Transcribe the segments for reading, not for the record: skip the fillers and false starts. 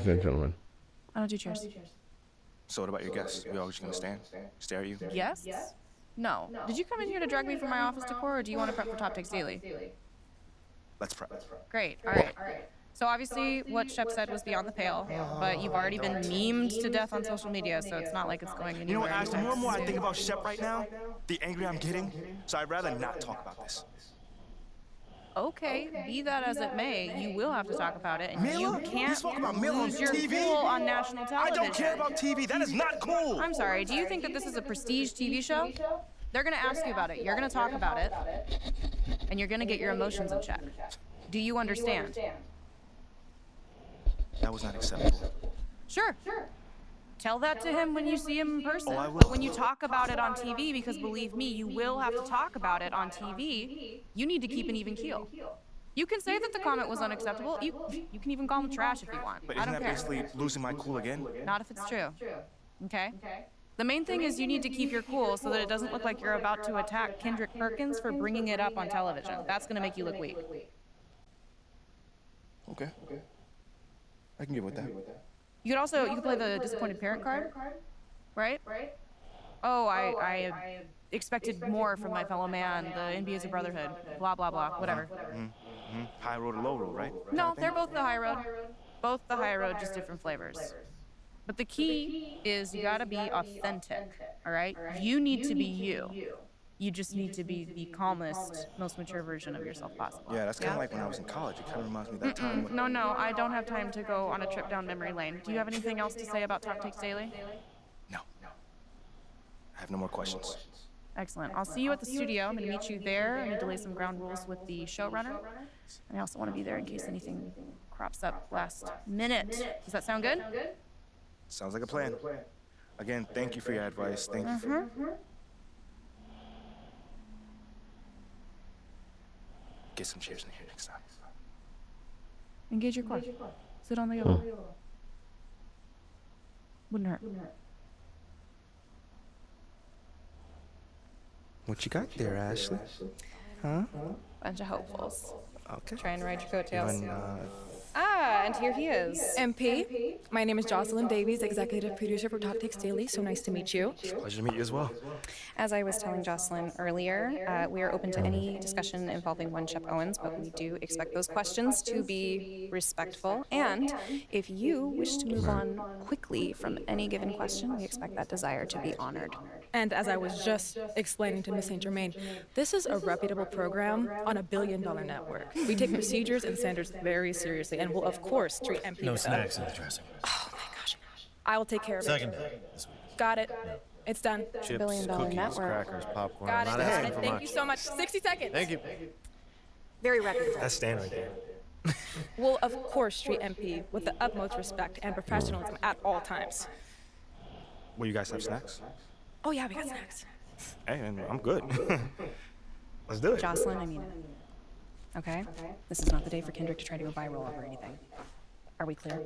ladies and gentlemen. I don't do cheers. So what about your guests? We all just gonna stand, stare at you? Yes? No. Did you come in here to drag me from my office decor, or do you want to prep for Top Takes Daily? Let's prep. Great. All right. So obviously, what Shep said was beyond the pale, but you've already been memed to death on social media, so it's not like it's going anywhere. You know what, Ash, the more and more I think about Shep right now, the angrier I'm getting, so I'd rather not talk about this. Okay, be that as it may, you will have to talk about it, and Mila? you can't He's talking about Mila on lose your TV? cool on national I television. don't care about TV. That is not cool. I'm sorry, do you think that this is a prestige TV show? They're gonna ask you about it, you're gonna talk about it, and you're gonna get your emotions in check. Do you understand? That was not acceptable. Sure. Tell that to him when you see him in person. Oh, I will. But when you talk about it on TV, because believe me, you will have to talk about it on TV, you need to keep an even keel. You can say that the comment was unacceptable. You can even call him trash if you want. But I isn't don't that care. basically losing my cool again? Not if it's true. Okay? The main thing is you need to keep your cool so that it doesn't look like you're about to attack Kendrick Perkins for bringing it up on television. That's going to make you look weak. Okay. I can get with that. You could play the disappointed parent card, right? Oh, I expected more from my fellow man. The NBA is a brotherhood. Blah, blah, blah. Whatever. High road or low road, right? No, they're both the high road. Both the high road, just different flavors. But the key is you gotta be authentic, all right? You need to be you. You just need to be the calmest, most mature version of yourself possible. Yeah, that's kind of like when I was in college. It kind of reminds me of that time. When... No, I don't have time to go on a trip down memory lane. Do you have anything else to say about Top Takes Daily? No. I have no more questions. Excellent. I'll see you at the studio. I'm going to meet you there. I need to lay some ground rules with the showrunner. And I also want to be there in case anything crops up last minute. Does that sound good? Sounds like a plan. Again, thank you for your advice. Thank you for... Get some cheers in here next time. Engage your core. Sit on the yoga. Wouldn't hurt. What you got there, Ashley? Huh? Bunch of hopefuls. Okay. Trying to ride your coattails. And here he is. MP, my name is Jocelyn Davies, executive producer for Top Takes Daily. So nice to meet you. Pleasure to meet you as well. As I was telling Jocelyn earlier, we are open to any discussion involving one Shep Owens, but we do expect those questions to be respectful. And if you wish to move on quickly from any given question, we expect that desire to be honored. And as I was just explaining to Miss St. Germain, this is a reputable program on a billion-dollar network. We take procedures and standards very seriously, and will of course treat MP No with snacks in the dressing room. Oh my gosh. I will take care of Second it. day this week. Got it. It's done. Chips, billion-dollar cookies, network. crackers, popcorn. Got it. I'm not Got asking it. for Thank much. you so much. 60 seconds. Thank you. Very reputable. That's Stan right there. We'll of course treat MP with the utmost respect and professionalism at all times. Will you guys have snacks? Oh yeah, we got snacks. Hey, I'm good. Let's do it. Jocelyn, I mean it. Okay? This is not the day for Kendrick to try to go viral over anything. Are we clear?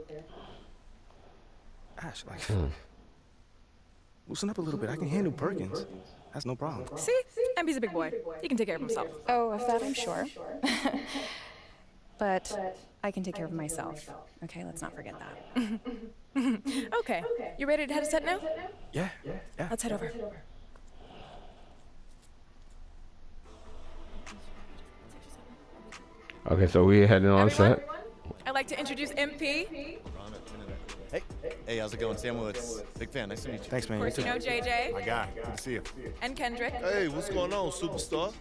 Ash, like, loosen up a little bit. I can handle Perkins. That's no problem. See? MP's a big boy. He can take care of himself. Oh, of that I'm sure. But I can take care of myself. Okay, let's not forget that. Okay. You ready to head to set now? Yeah. Let's head over. Okay, so we heading on Everyone, set. I'd like to introduce MP. Hey, how's it going? Sam Woods. Big fan. Nice to meet you. Thanks, man. Of course, you know JJ My guy. Good to see you. and Kendrick. Hey, what's going on, superstar?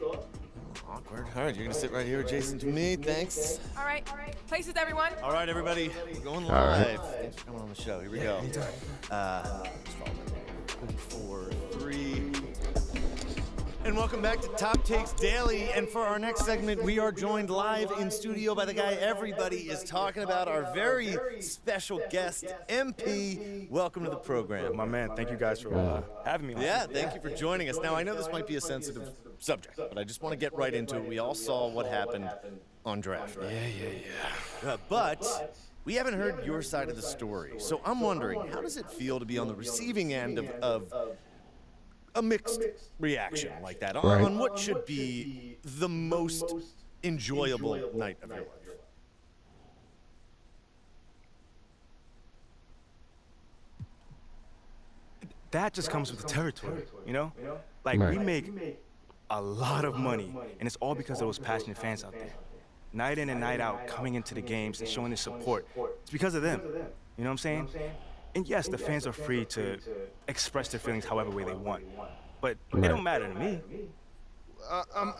Awkward. All right, you're going to sit right here adjacent to me. Thanks. All right. Places, everyone. All right, everybody. We're going All right. live. Thanks for coming on the show. Here we go. 4, 3. And welcome back to Top Takes Daily. And for our next segment, we are joined live in studio by the guy everybody is talking about, our very special guest, MP. Welcome to the program. My man, thank you guys for having me on. Yeah, thank you for joining us. Now, I know this might be a sensitive subject, but I just want to get right into it. We all saw what happened on draft day. Yeah. But we haven't heard your side of the story. So I'm wondering, how does it feel to be on the receiving end of a mixed reaction like that on what should be the most enjoyable night of your life? that just comes with the territory, you know? Like, we make a lot of money, and it's all because of those passionate fans out there. Night in and night out, coming into the games and showing their support. It's because of them, you know what I'm saying? And yes, the fans are free to express their feelings however way they want, but it don't matter to me.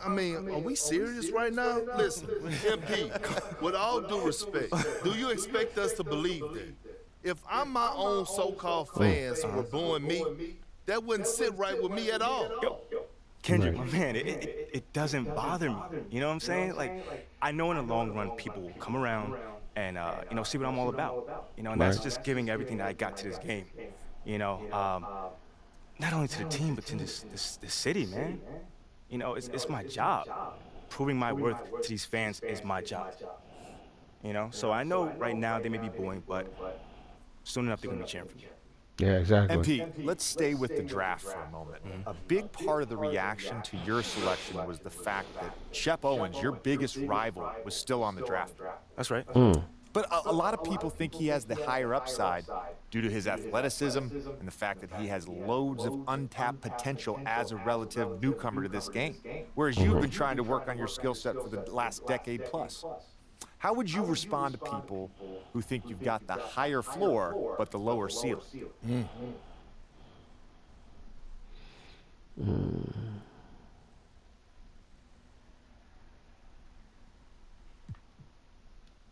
I mean, are we serious right now? Listen, MP, with all due respect, do you expect us to believe that? If I'm my own so-called fans were booing me, that wouldn't sit right with me at all. Kendrick, my man, it doesn't bother me. You know what I'm saying? Like, I know in the long run, people will come around and, you know, see what I'm all about. You know, and that's just giving everything that I got to this game. You know, not only to the team, but to this city, man. You know, it's my job. Proving my worth to these fans is my job. You know, so I know right now they may be booing, but soon enough they're gonna be cheering for me. Yeah, exactly. MP, let's stay with the draft for a moment. A big part of the reaction to your selection was the fact that Shep Owens, your biggest rival, was still on the draft board. That's right. But a lot of people think he has the higher upside due to his athleticism and the fact that he has loads of untapped potential as a relative newcomer to this game, whereas you've been trying to work on your skill set for the last decade plus. How would you respond to people who think you've got the higher floor but the lower ceiling?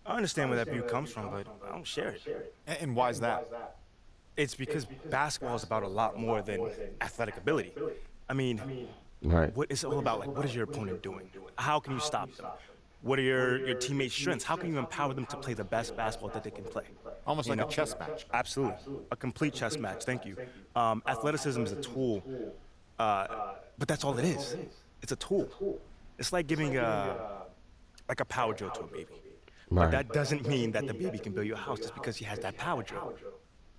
I understand where that view comes from, but I don't share it. And why is that? It's because basketball is about a lot more than athletic ability. I mean, what it's all about, like, what is your opponent doing? How can you stop them? What are your teammates' strengths? How can you empower them to play the best basketball that they can play? Almost like a chess match. Absolutely. A complete chess match, thank you. Athleticism is a tool, but that's all it is. It's a tool. It's like giving like a power drill to a baby. But that doesn't mean that the baby can build you a house just because he has that power drill.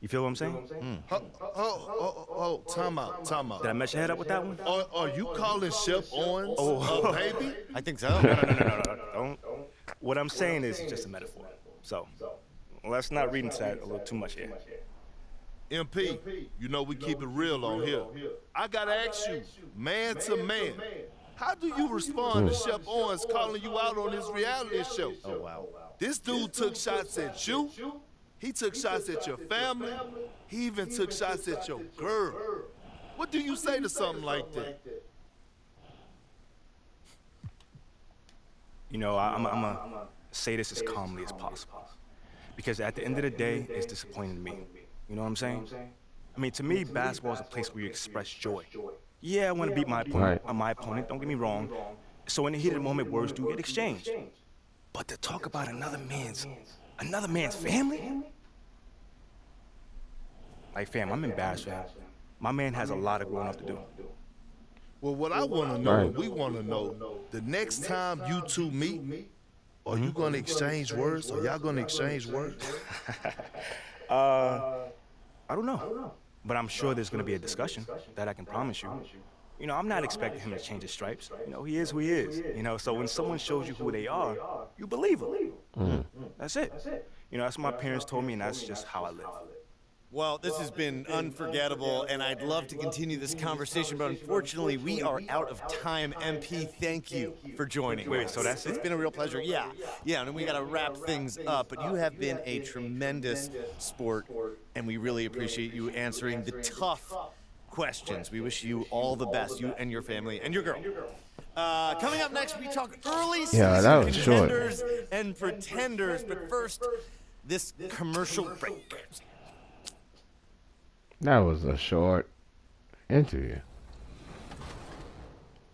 You feel what I'm saying? Oh, time out. Did I mess your head up with that one? Are you calling Shep Owens a baby? I think so. No. Don't. What I'm saying is just a metaphor. So let's not read into that a little too much here. MP, you know we keep it real on here. I gotta ask you, man to man, how do you respond to Shep Owens calling you out on his reality show? Oh, wow. This dude took shots at you. He took shots at your family. He even took shots at your girl. What do you say to something like that? You know, I'm gonna say this as calmly as possible. Because at the end of the day, it's disappointing to me. You know what I'm saying? I mean, to me, basketball is a place where you express joy. Yeah, I want to beat my opponent, don't get me wrong. So in the heat of the moment, words do get exchanged. But to talk about another man's family? Like, fam, I'm embarrassed, fam. My man has a lot of growing up to do. Well, what I want to know, and we want to know, the next time you two meet, are you going to exchange words? Are y'all going to exchange words? I don't know. But I'm sure there's going to be a discussion, that I can promise you. You know, I'm not expecting him to change his stripes. You know, he is who he is. You know, so when someone shows you who they are, you believe them. That's it. You know, that's what my parents told me, and that's just how I live. Well, this has been unforgettable, and I'd love to continue this conversation, but unfortunately, we are out of time. MP, thank you for joining. Wait, so that's it? It's been a real pleasure. Yeah, and we got to wrap things up, but you have been a tremendous sport, and we really appreciate you answering the tough questions. We wish you all the best, you and your family and your girl. Coming up next, we talk early season contenders and pretenders, but first, this commercial break. That was a short interview.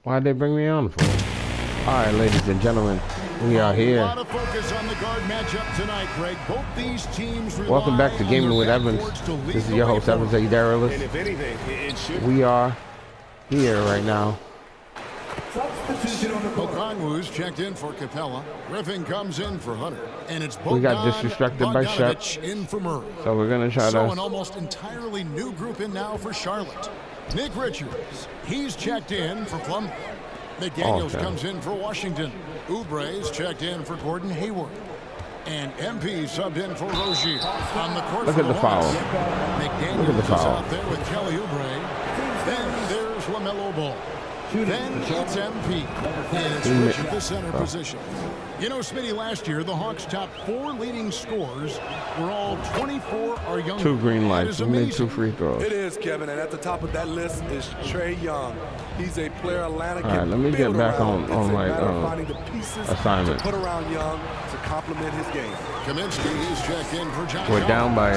Why'd they bring me on for? All right, ladies and gentlemen, we are here. A lot of focus on the guard matchup tonight, Greg. Both these teams Welcome back to Gaming with Yvens. This is your host, Yvens Adairless. We are here right now. Okongwu's checked in for Capella. Griffin comes in for Hunter. And it's we got disrespected by Shep. In for Murray. So we're going to try an almost entirely new group in now for Charlotte. Nick Richards, he's checked in for Plum. McDaniels comes in for Washington. Oubre's checked in for Gordon Hayward. And MP subbed in for Rozier. On the court Look for at the foul. McDaniels Look at the is foul. out there with Kelly Oubre. Then there's LaMelo Ball. Then it's MP. And it's Rich at the center position. You know, Smitty, last year, the Hawks' top 4 leading scorers were all 24 or younger. 2 green That lights. is We made amazing. 2 free throws. It is, Kevin, and at the top of that list is Trae Young. He's a player Atlanta can All right, let me get build back around. on It's a my matter of finding the pieces assignment. to put around Young to complement his game. Kaminsky is checked in for John. We're down by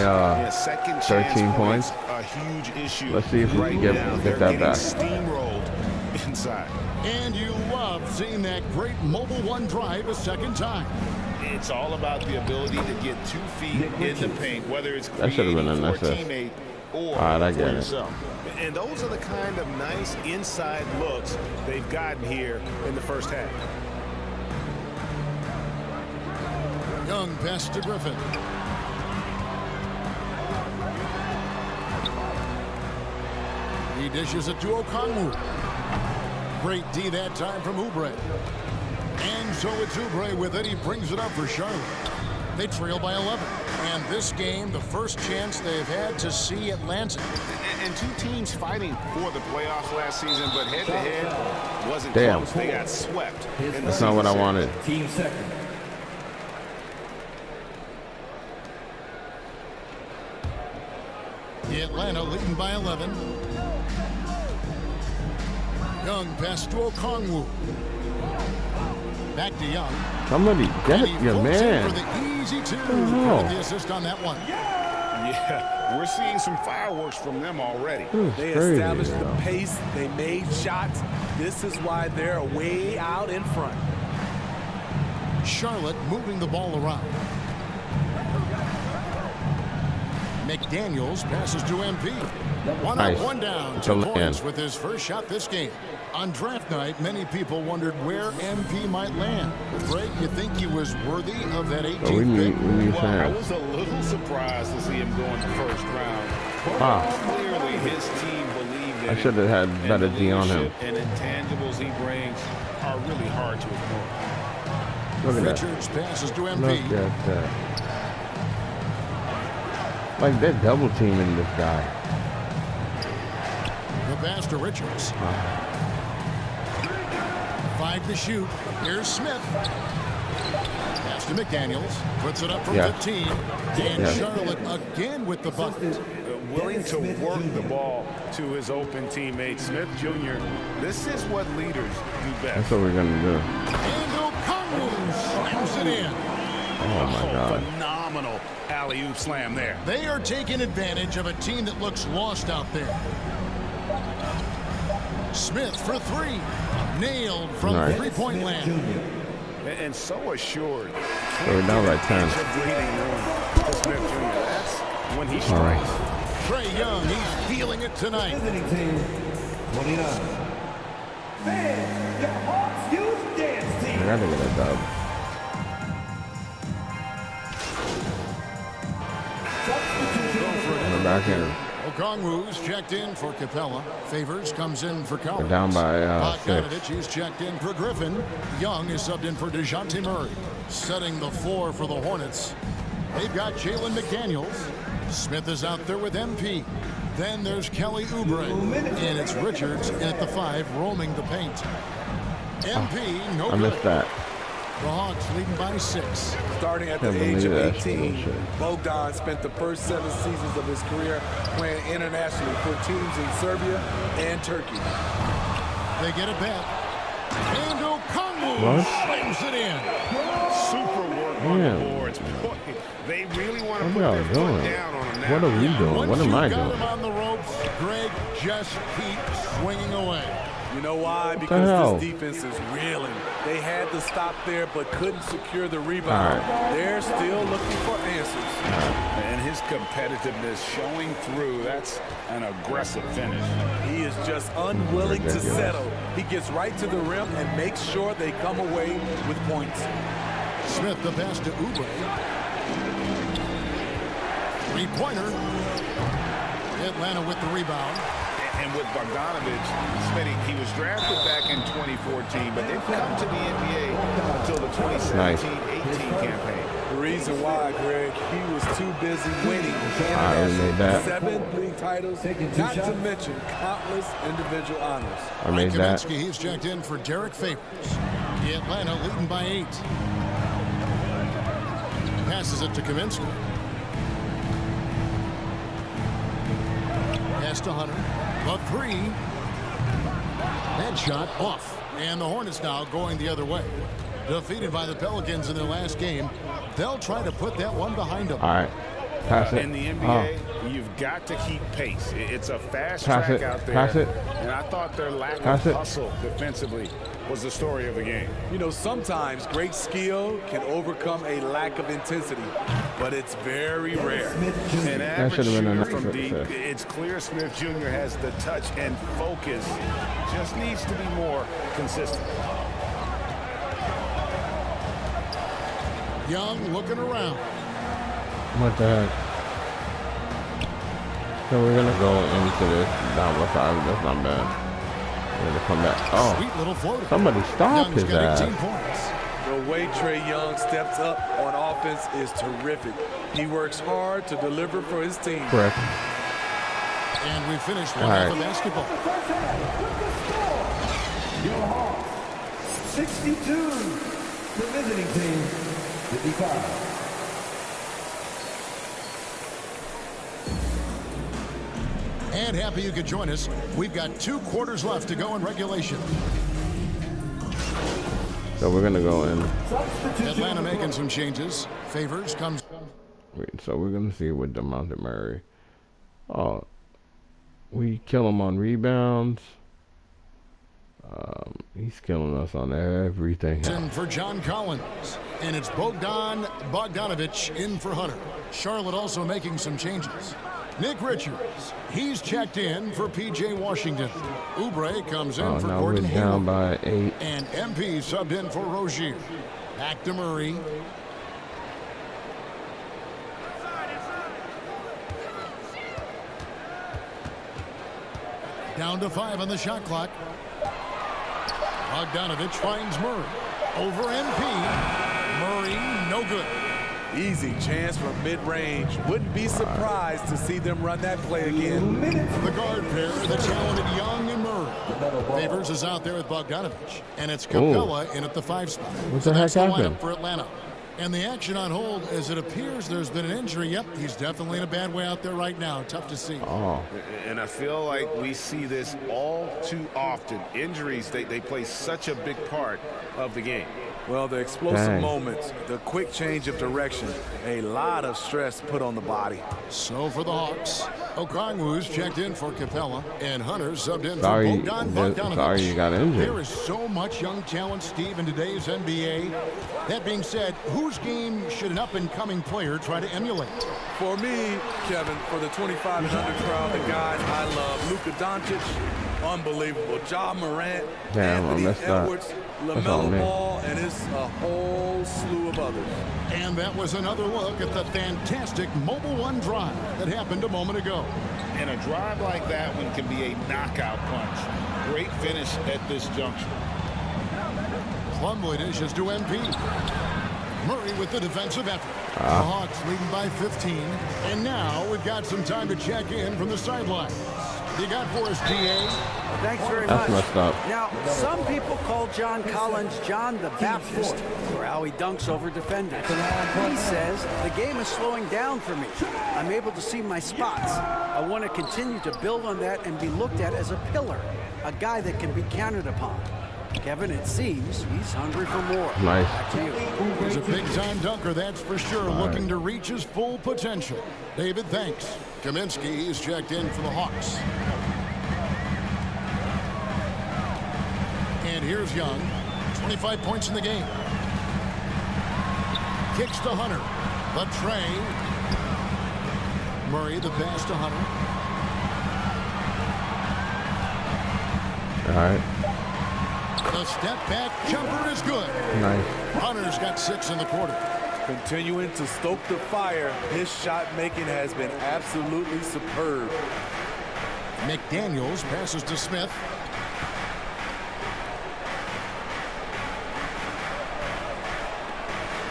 second 13 points. A huge issue. Let's see if we right can get now. that They're back. steamrolled inside. And you love seeing that great mobile one drive a second time. It's all about the ability to get 2 feet in the paint, whether it's That should have been creating an for a assist. teammate or All right, I for get it. yourself. And those are the kind of nice inside looks they've gotten here in the first half. Young pass to Griffin. He dishes it to Okongwu. Great D that time from Oubre. And so it's Oubre with it. He brings it up for Charlotte. They trail by 11. And this game, the first chance they've had to see Atlanta. And 2 teams fighting for the playoffs last season, but head-to-head wasn't Damn. close. They got swept. That's not what I wanted. Team second. Atlanta leading by 11. Young pass to Okongwu. Back to Young. Somebody get And he your floats in man. for the easy 2. hell? With the assist on that one. Yeah, we're seeing some fireworks from them already. They Crazy, established the though. pace. They made shots. This is why they're way out in front. Charlotte moving the ball around. McDaniels passes to MP. One Nice. up, one down. It's 2 a land. points with his first shot this game. On draft night, many people wondered where MP might land. Greg, you think he was worthy of that 18th So we need Well, I fans. was a little surprised to see him go in the first round. But Ah. clearly his team believed in I him, should have had and better the D on him. leadership and intangibles he brings are really hard to ignore. Look at that. Richards passes to Look MP. at that. Like they're double teaming this guy. The pass to Richards. 5 to shoot. Here's Smith. Pass to McDaniels. Puts it up from Yeah. 15. And Yeah. Charlotte again with the bucket. Willing to work the ball to his open teammate, Smith Jr. This is what leaders do That's best. what we're gonna do. And Okongwu slams it in. Oh my God. Phenomenal alley-oop slam there. They are taking advantage of a team that looks lost out there. Smith for 3. Nailed from Nice. three-point land. And so assured. So we're down by 10. Breathing room for Smith Jr. That's when he All strikes. right. Trae Young, he's feeling it tonight. Visiting team 29. Man, your Hawks use dance team. I gotta get a dub. On the back end. Okongwu's checked in for Capella. Favors comes in for Collins. We're down by 6. Bogdanovich is checked in for Griffin. Young is subbed in for DeJounte Murray. Setting the floor for the Hornets. They've got Jalen McDaniels. Smith is out there with MP. Then there's Kelly Oubre. And it's Richards at the 5 roaming the paint. MP, no I good. missed that. The Hawks leading by 6. Starting at the Can't age of believe that 18, bullshit. Bogdan spent the first 7 seasons of his career playing internationally for teams in Serbia and Turkey. They get it back. And Okongwu What? slams it in. Super work on Damn. the boards. Boy, they really want to What put y'all their foot doing? down on him now. What are we doing? Once What am I you got doing? him on the ropes, Greg just keeps swinging away. You know why? the Because hell? this defense is reeling. They had to stop there, but couldn't secure the All rebound. right. They're still looking for answers. And his competitiveness showing through. That's an aggressive finish. He is just unwilling to Ridiculous. settle. He gets right to the rim and makes sure they come away with points. Smith the pass to Oubre. 3-pointer. Atlanta with the rebound. And with Bogdanovich, Smitty, he was drafted back in 2014, but didn't come to the NBA until the 2017-18 campaign. The reason why, Greg, he was too busy winning I made that. 7 league titles, not to mention countless individual honors. I made that. Kaminsky, he's checked in for Derek Favors. The Atlanta leading by 8. Passes it to Kaminsky. Pass to Hunter. The 3. That shot off. And the Hornets now going the other way. Defeated by the Pelicans in their last game. They'll try to put that one behind them. All right. Pass it. In the NBA, you've got to keep pace. It's a fast Pass track it. out there. Pass it. And I thought their lack Pass of it. hustle defensively was the story of the game. You know, sometimes great skill can overcome a lack of intensity, but it's very rare. An That average should have been shooter enough. from deep, it's clear Smith Jr. has the touch and focus. Just needs to be more consistent. Young looking around. What the heck? So we're gonna go into this down the side. That's not bad. We're gonna come back. Oh, Sweet little floater. somebody stop Young's his got 18 ass. points. The way Trae Young steps up on offense is terrific. He works hard to deliver for his team. Correct. And we finished one All half right. of basketball. Your Hawks, 62. The visiting team, 55. And happy you could join us. We've got 2 quarters left to go in regulation. So we're gonna go in. Atlanta making some changes. Favors comes. Wait, so we're gonna see with DeMonte Murray. Oh, we kill him on rebounds. He's killing us on everything. In for John Collins. And it's Bogdanovich in for Hunter. Charlotte also making some changes. Nick Richards, he's checked in for P.J. Washington. Oubre comes in Oh, for now we're Gordon down Hayward. by 8. And MP subbed in for Rozier. Back to Murray. Down to 5 on the shot clock. Bogdanovich finds Murray. Over MP. Murray, no good. Easy chance from mid-range. Wouldn't be surprised to see them run that play again. The guard pair, the talented Young and Murray. Favors is out there with Bogdanovich. And it's Capella in at the 5 spot. What the heck That's the happened? lineup for Atlanta. And the action on hold, as it appears there's been an injury. Yep, he's definitely in a bad way out there right now. Tough to see. Oh, And I feel like we see this all too often. Injuries, they play such a big part of the game. Well, the explosive Dang. moments, the quick change of direction, a lot of stress put on the body. So for the Hawks, Okongwu's checked in for Capella, and Hunter's subbed in Sorry, for Bogdan Bogdanovich. sorry you got injured. There is so much young talent, Steve, in today's NBA. That being said, whose game should an up-and-coming player try to emulate? For me, Kevin, for the 25 and under crowd, the guys I love, Luka Doncic, unbelievable. Ja Morant, Damn, I Anthony messed up. Edwards, That's on me. LaMelo Ball, and it's a whole slew of others. And that was another look at the fantastic Mobile One drive that happened a moment ago. And a drive like that one can be a knockout punch. Great finish at this juncture. Plumlee dishes to MP. Murray with the defensive effort. The Hawks leading by 15. And now we've got some time to check in from the sidelines. You got for us, DA? Thanks very That's much. messed up. Now, some people call John Collins John the Baptist for how he dunks over defenders. He says the game is slowing down for me. I'm able to see my spots. I want to continue to build on that and be looked at as a pillar, a guy that can be counted upon. Kevin, it seems he's hungry for more. Nice. Back to you. He's a big-time dunker, that's for sure, looking to reach his full potential. David, thanks. Kaminsky is checked in for the Hawks. And here's Young, 25 points in the game. Kicks to Hunter. The tray. Murray, the pass to Hunter. All right. The step back jumper is good. Nice. Hunter's got 6 in the quarter. Continuing to stoke the fire, his shot making has been absolutely superb. McDaniels passes to Smith.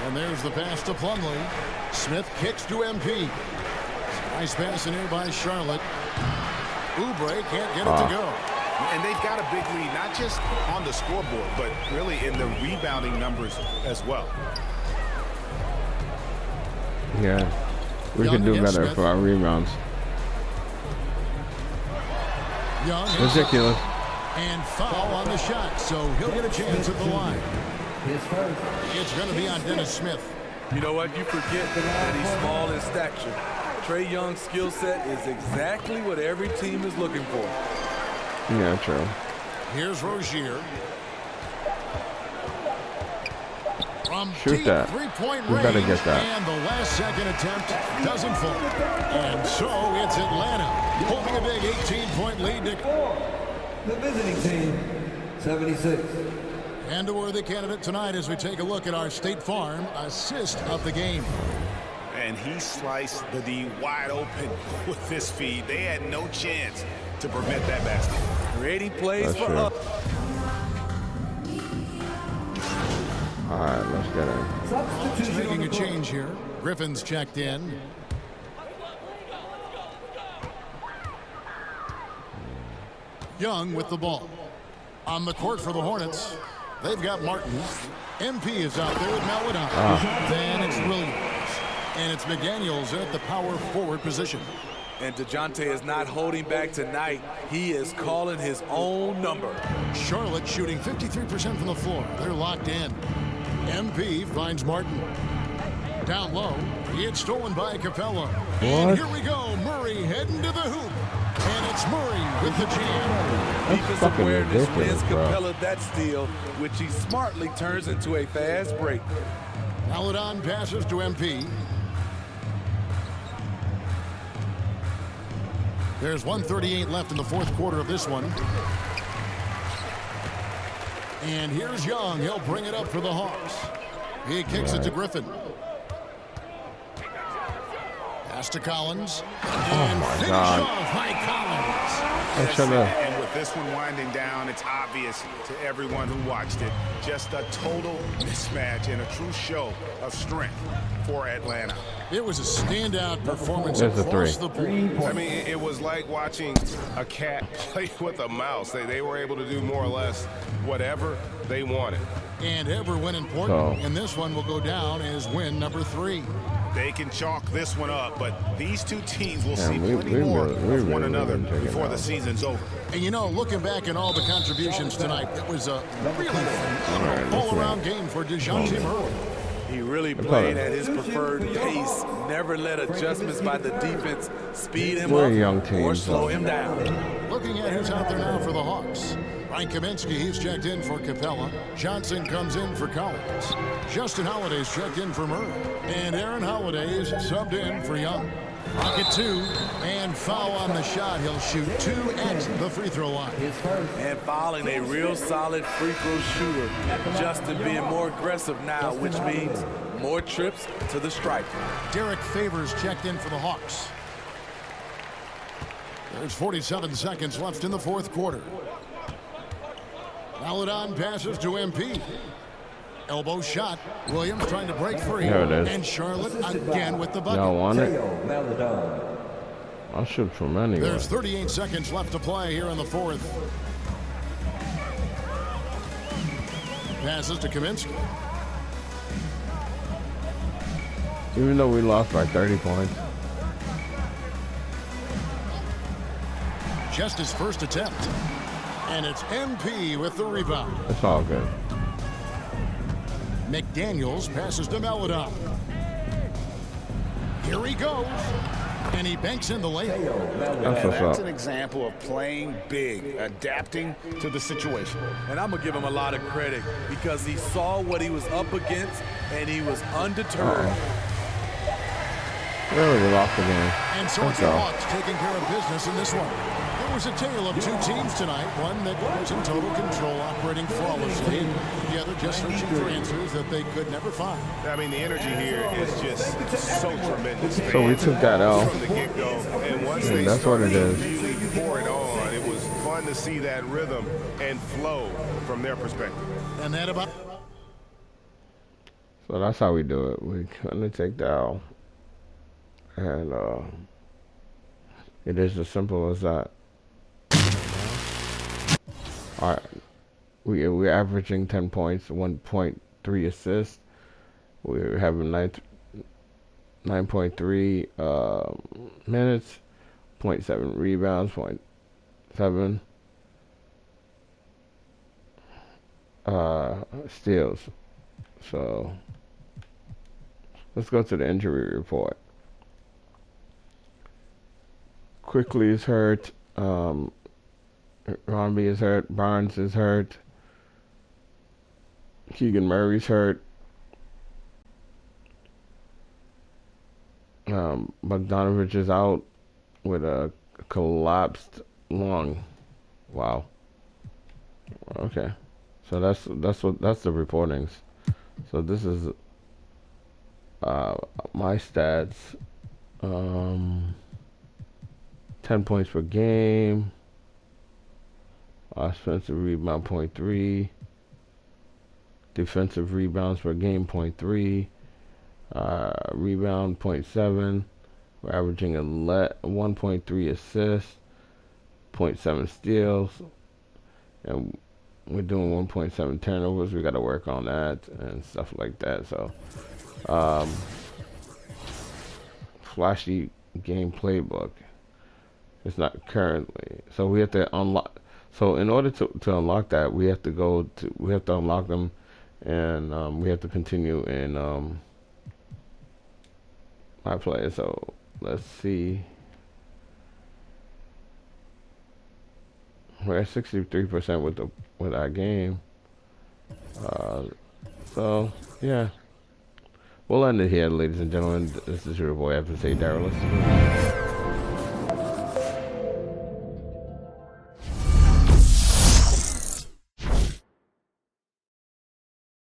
And there's the pass to Plumlee. Smith kicks to MP. Nice pass in here by Charlotte. Oubre can't get it to go. And they've got a big lead, not just on the scoreboard, but really in the rebounding numbers as well. Yeah, we can do better for our rebounds. Ridiculous. And foul on the shot, so he'll get a chance at the line. It's going to be on Dennis Smith. You know what? You forget that he's small in stature. Trae Young's skill set is exactly what every team is looking for. Yeah, true. Here's Rozier. From Shoot that. Three-point We range, better get that. and the last second attempt doesn't fall. And so it's Atlanta holding a big 18-point lead. The visiting team, 76. And a worthy candidate tonight as we take a look at our State Farm assist of the game. And he sliced the D wide open with this feed. They had no chance to prevent that basket. Creating plays for us. All right, let's get it. Just making a change here. Griffin's checked in. Young with the ball. On the court for the Hornets, they've got Martin. MP is out there with Maladon. Then it's Williams. And it's McDaniels at the power forward position. And DeJounte is not holding back tonight. He is calling his own number. Charlotte shooting 53% from the floor. They're locked in. MP finds Martin. Down low. It's stolen by Capella. And here we go. Murray heading to the hoop. And it's Murray with the jam. Defensive awareness wins Capella that steal, which he smartly turns into a fast break. Maladon passes to MP. There's 1:38 left in the fourth quarter of this one. And here's Young. He'll bring it up for the Hawks. He kicks it to Griffin. Pass to Collins. And my God. off by Collins. And with this one winding down, it's obvious to everyone who watched it. Just a total mismatch and a true show of strength for Atlanta. It was a standout performance There's a across three. the board. I mean, it was like watching a cat play with a mouse. They were able to do more or less whatever they wanted. And every win important. And this one will go down as win number 3. They can chalk this one up, but these two teams will see we plenty more of one really another didn't take it before out. the season's over. And you know, looking back at all the contributions tonight, it was a really fun all-around game for DeJounte Murray. He really played at his preferred pace, never let adjustments by the defense speed him We're up a young or team, slow him down. Looking at who's out there now for the Hawks. Ryan Kaminsky, he's checked in for Capella. Johnson comes in for Collins. Justin Holiday's checked in for Murray. And Aaron Holiday's subbed in for Young. Pocket 2, and foul on the shot. He'll shoot 2 at the free throw line. And fouling a real solid free throw shooter. Justin being more aggressive now, which means more trips to the stripe. Derek Favors checked in for the Hawks. There's 47 seconds left in the fourth quarter. Maladon passes to MP. Elbow shot. Williams trying to break free. There it is. And Charlotte again with the bucket. Y'all want it? I'll shoot from anywhere. There's 38 seconds left to play here in the fourth. Passes to Kaminsky. Even though we lost by 30 points. Just his first attempt. And it's MP with the rebound. It's all good. McDaniels passes to Maladon. Here he goes. And he banks in the layup. That's an example of playing big, adapting to the situation. And I'm going to give him a lot of credit because he saw what he was up against and he was undeterred. Really, we lost the game. And so it's the Hawks taking care of business in this one. It was a tale of two teams tonight. One that was in total control, operating flawlessly. The other just searching for answers that they could never find. I mean, the energy here is just so tremendous. So we took that L. From the get-go, and once Yeah, they that's what it started is. really pour it on, it was fun to see that rhythm and flow from their perspective. And that about... So that's how we do it. We kind of take the L, and it is as simple as that. All right, we're averaging 10 points, 1.3 assists. We're having 9.3 minutes, 0.7 rebounds, 0.7 steals. So let's go to the injury report. Quickly is hurt. Romney is hurt. Barnes is hurt. Keegan Murray's hurt. Bogdanovich is out with a collapsed lung. Wow. Okay. So that's the reportings. So this is my stats. 10 points per game. Offensive rebound 0.3. Defensive rebounds per game 0.3. Rebound 0.7. We're averaging 1.3 assists, 0.7 steals, and we're doing 1.7 turnovers. We got to work on that and stuff like that. So, flashy game playbook. It's not currently. So we have to unlock. So in order to unlock that, we have to unlock them, and we have to continue in my play. So let's see. We're at 63% with our game. So yeah, we'll end it here, ladies and gentlemen. This is your boy, Yvens, Darylus.